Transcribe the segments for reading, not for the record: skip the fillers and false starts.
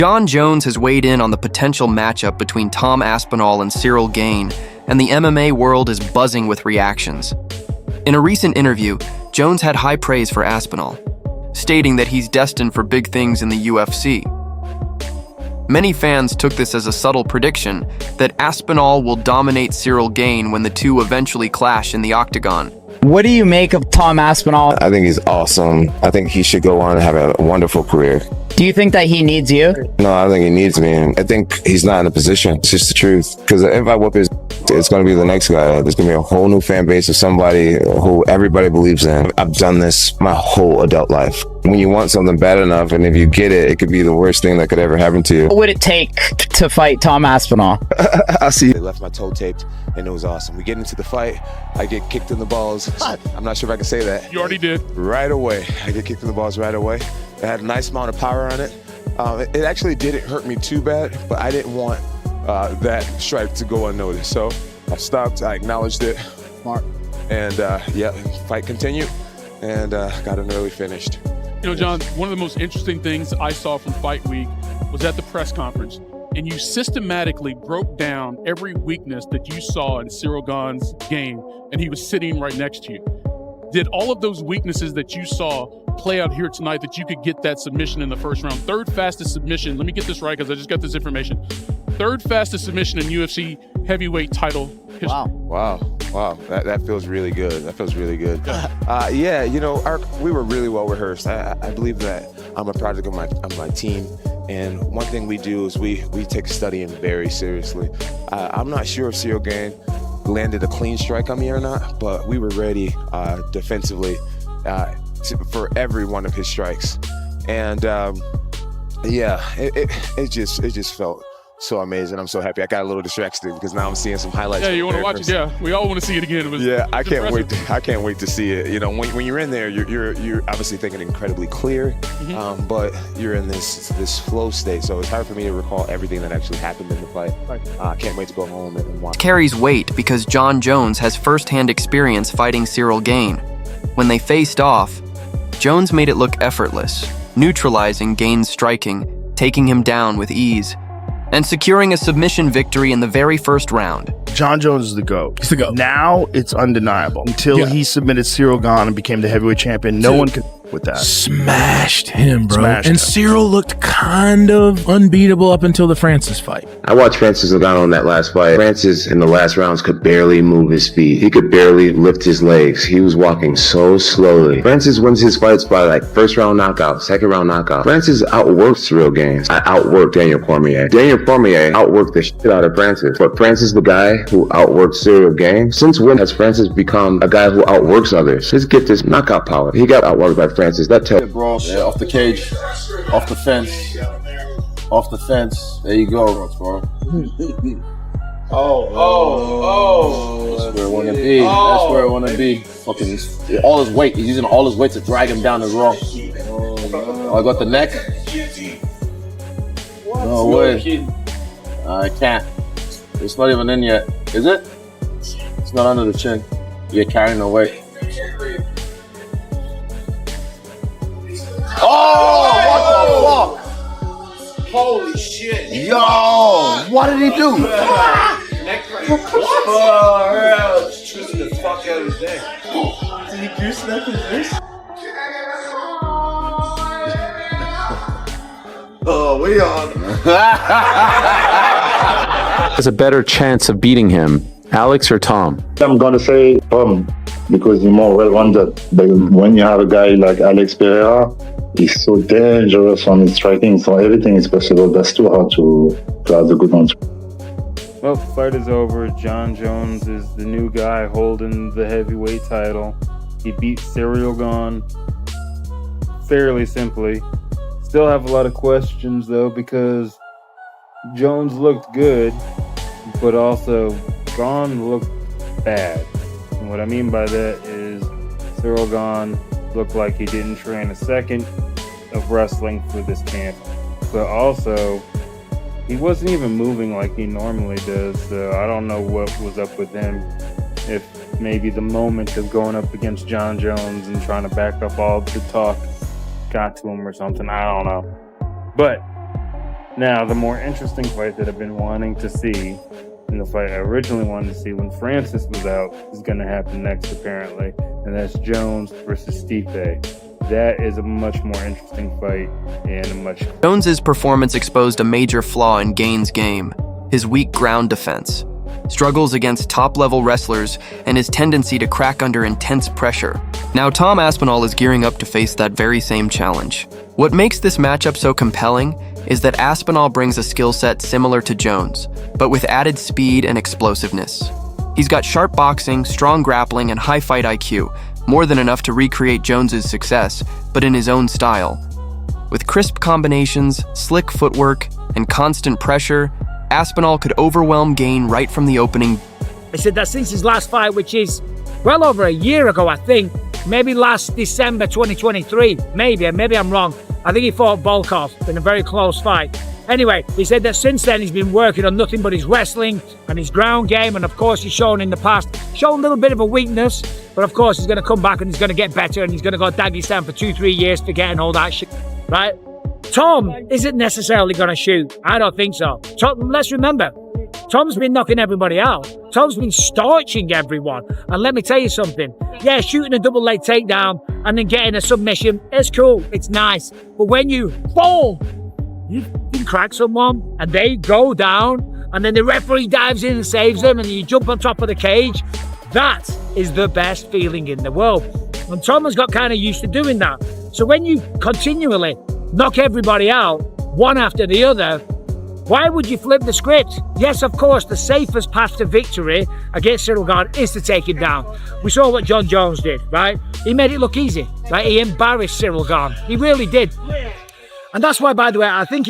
Jon Jones has weighed in on the potential matchup between Team Aspinall and Ciryl Gane, and the MMA world is buzzing with reactions. In a recent interview, Jones had high praise for Aspinall, stating that he's destined for big things in the UFC. Many fans took this as a subtle prediction that Aspinall will dominate Ciryl Gane when the two eventually clash in the octagon. What do you make of Team Aspinall? I think he's awesome. I think he should go on and have a wonderful career. Do you think that he needs you? No, I think he needs me. I think he's not in a position. It's just the truth. Because if I whoop his, it's going to be the next guy. There's going to be a whole new fan base of somebody who everybody believes in. I've done this my whole adult life. When you want something bad enough, and if you get it, it could be the worst thing that could ever happen to you. What would it take to fight Team Aspinall? I see. I left my toe taped, and it was awesome. We get into the fight. I get kicked in the balls. I'm not sure if I can say that. You already did. Right away. I get kicked in the balls right away. It had a nice amount of power on it. It actually didn't hurt me too bad, but I didn't want that strike to go unnoticed. So I stopped, I acknowledged it. Smart. And yeah, fight continued, and got an early finished. You know, Jon, one of the most interesting things I saw from Fight Week was at the press conference, and you systematically broke down every weakness that you saw in Ciryl Gane's game, and he was sitting right next to you. Did all of those weaknesses that you saw play out here tonight that you could get that submission in the first round? Third fastest submission. Let me get this right because I just got this information. Third fastest submission in UFC heavyweight title history. Wow. That feels really good. That feels really good. Yeah, you know, we were really well rehearsed. I believe that I'm a product of my team. And one thing we do is we take studying very seriously. I'm not sure if Ciryl Gane landed a clean strike on me or not, but we were ready defensively for every one of his strikes. And yeah, it just felt so amazing. I'm so happy. I got a little distracted because now I'm seeing some highlights. Yeah, you want to watch it? Yeah, we all want to see it again. I can't wait. I can't wait to see it. You know, when you're in there, you're obviously thinking incredibly clear, but you're in this flow state. So it's hard for me to recall everything that actually happened in the fight. I can't wait to go home and watch. Carries weight because Jon Jones has first-hand experience fighting Ciryl Gane. When they faced off, Jones made it look effortless, neutralizing Gane's striking, taking him down with ease, and securing a submission victory in the very first round. Jon Jones is the GOAT. He's the GOAT. Now it's undeniable. Until he submitted Ciryl Gane and became the heavyweight champion, no one could with that. Smashed him, bro. Smashed and him. Ciryl looked kind of unbeatable up until the Francis fight. I watched Francis Gane on that last fight. Francis in the last rounds could barely move his feet. He could barely lift his legs. He was walking so slowly. Francis wins his fights by like first round knockout, second round knockout. Francis outworked Ciryl Gane. I outworked Daniel Cormier. Daniel Cormier outworked the shit out of Francis. But Francis, the guy who outworked Ciryl Gane, since when has Francis become a guy who outworks others? His gift is knockout power. He got outworked by Francis. That tells. Bro, yeah, off the cage, off the fence, off the fence. There you go, bro. That's where I wanna be. That's where I wanna be. Fucking all his weight. He's using all his weight to drag him down as well. Oh, I got the neck. No way. I can't. It's not even in yet. Is it? It's not under the chin. You're carrying the weight. Oh, what the fuck? Holy shit. Yo, what did he do? Neck crack. Oh, just twisted the fuck out of his neck. Did he goose neck his wrist? Oh, we on. Has a better chance of beating him, Alex or Tom? I'm gonna say Tom, because he's more well-rounded. But when you have a guy like Alex Pereira, he's so dangerous on his striking, so everything is possible. That's too hard to have the good ones. Well, fight is over. Jon Jones is the new guy holding the heavyweight title. He beat Ciryl Gane fairly simply. Still have a lot of questions though, because Jones looked good, but also Gane looked bad. And what I mean by that is Ciryl Gane looked like he didn't train a second of wrestling for this camp, but also he wasn't even moving like he normally does. So I don't know what was up with him. If maybe the moment of going up against Jon Jones and trying to back up all the talk got to him or something, I don't know. But Now, the more interesting fight that I've been wanting to see, and the fight I originally wanted to see when Francis was out, is going to happen next, apparently, and that's Jones versus Stipe. That is a much more interesting fight and a much... Jones's performance exposed a major flaw in Gane's game, his weak ground defense, struggles against top-level wrestlers, and his tendency to crack under intense pressure. Now Tom Aspinall is gearing up to face that very same challenge. What makes this matchup so compelling is that Aspinall brings a skill set similar to Jones, but with added speed and explosiveness. He's got sharp boxing, strong grappling, and high fight IQ, more than enough to recreate Jones's success, but in his own style. With crisp combinations, slick footwork, and constant pressure, Aspinall could overwhelm Gane right from the opening. I said that since his last fight, which is well over a year ago, I think, maybe last December 2023, maybe I'm wrong. I think he fought Volkov in a very close fight. Anyway, he said that since then he's been working on nothing but his wrestling and his ground game, and of course he's shown in the past, shown a little bit of a weakness, but of course he's going to come back and he's going to get better, and he's going to go Dagestan for 2-3 years forgetting all that shit, right? Tom isn't necessarily going to shoot. I don't think so. Let's remember, Tom's been knocking everybody out. Tom's been starching everyone. And let me tell you something. Yeah, shooting a double leg takedown and then getting a submission, it's cool, it's nice. But when you, boom, you can crack someone and they go down and then the referee dives in and saves them and you jump on top of the cage, that is the best feeling in the world. And Tom has got kind of used to doing that. So when you continually knock everybody out, one after the other, why would you flip the script? Yes, of course, the safest path to victory against Ciryl Gane is to take him down. We saw what Jon Jones did, right? He made it look easy, right? He embarrassed Ciryl Gane. He really did. And that's why, by the way, I think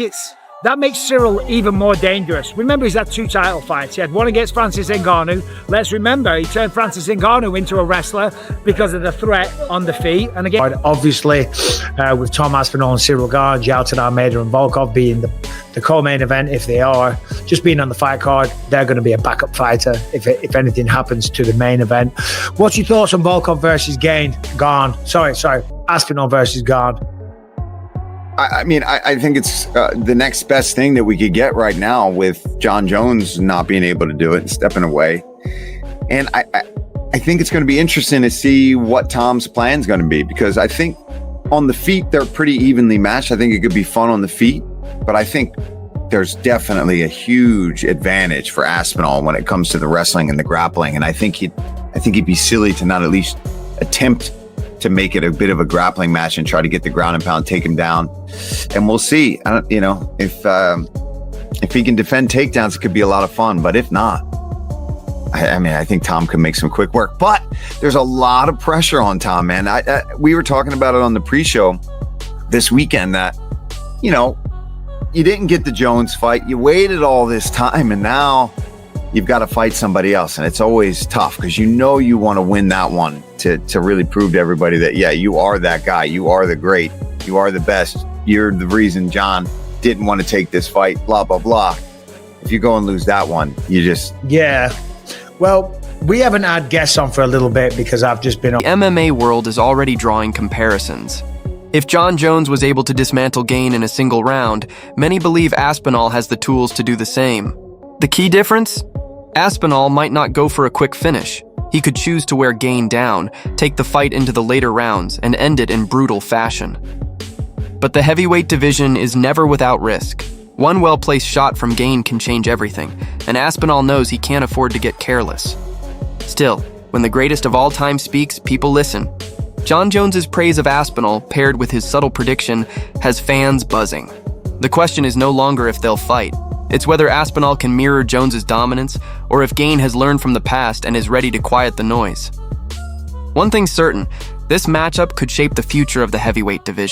that makes Ciryl even more dangerous. Remember, he's had 2 title fights. He had one against Francis Ngannou. Let's remember, he turned Francis Ngannou into a wrestler because of the threat on the feet. And again, obviously, with Tom Aspinall and Ciryl Gane, Jalton Almeida and Volkov being the co-main event, if they are, just being on the fight card, they're going to be a backup fighter if anything happens to the main event. What's your thoughts on Volkov versus Gane? Sorry, Aspinall versus Gane. I mean, I think it's the next best thing that we could get right now with Jon Jones not being able to do it and stepping away. And I think it's going to be interesting to see what Tom's plan is going to be, because I think on the feet, they're pretty evenly matched. I think it could be fun on the feet, but I think there's definitely a huge advantage for Aspinall when it comes to the wrestling and the grappling. And I think he'd be silly to not at least attempt to make it a bit of a grappling match and try to get the ground and pound, take him down. And we'll see. If he can defend takedowns, it could be a lot of fun. But if not, I think Tom can make some quick work. But there's a lot of pressure on Tom, man. We were talking about it on the pre-show this weekend that, you didn't get the Jones fight. You waited all this time, and now you've got to fight somebody else. And it's always tough because you want to win that one to really prove to everybody that, yeah, you are that guy. You are the great. You are the best. You're the reason Jon didn't want to take this fight, blah, blah, blah. If you go and lose that one, you just... Yeah. Well, we haven't had guests on for a little bit because I've just been... The MMA world is already drawing comparisons. If Jon Jones was able to dismantle Gane in a single round, many believe Aspinall has the tools to do the same. The key difference? Aspinall might not go for a quick finish. He could choose to wear Gane down, take the fight into the later rounds, and end it in brutal fashion. But the heavyweight division is never without risk. One well-placed shot from Gane can change everything, and Aspinall knows he can't afford to get careless. Still, when the greatest of all time speaks, people listen. Jon Jones's praise of Aspinall, paired with his subtle prediction, has fans buzzing. The question is no longer if they'll fight. It's whether Aspinall can mirror Jones's dominance, or if Gane has learned from the past and is ready to quiet the noise. One thing's certain, this matchup could shape the future of the heavyweight division.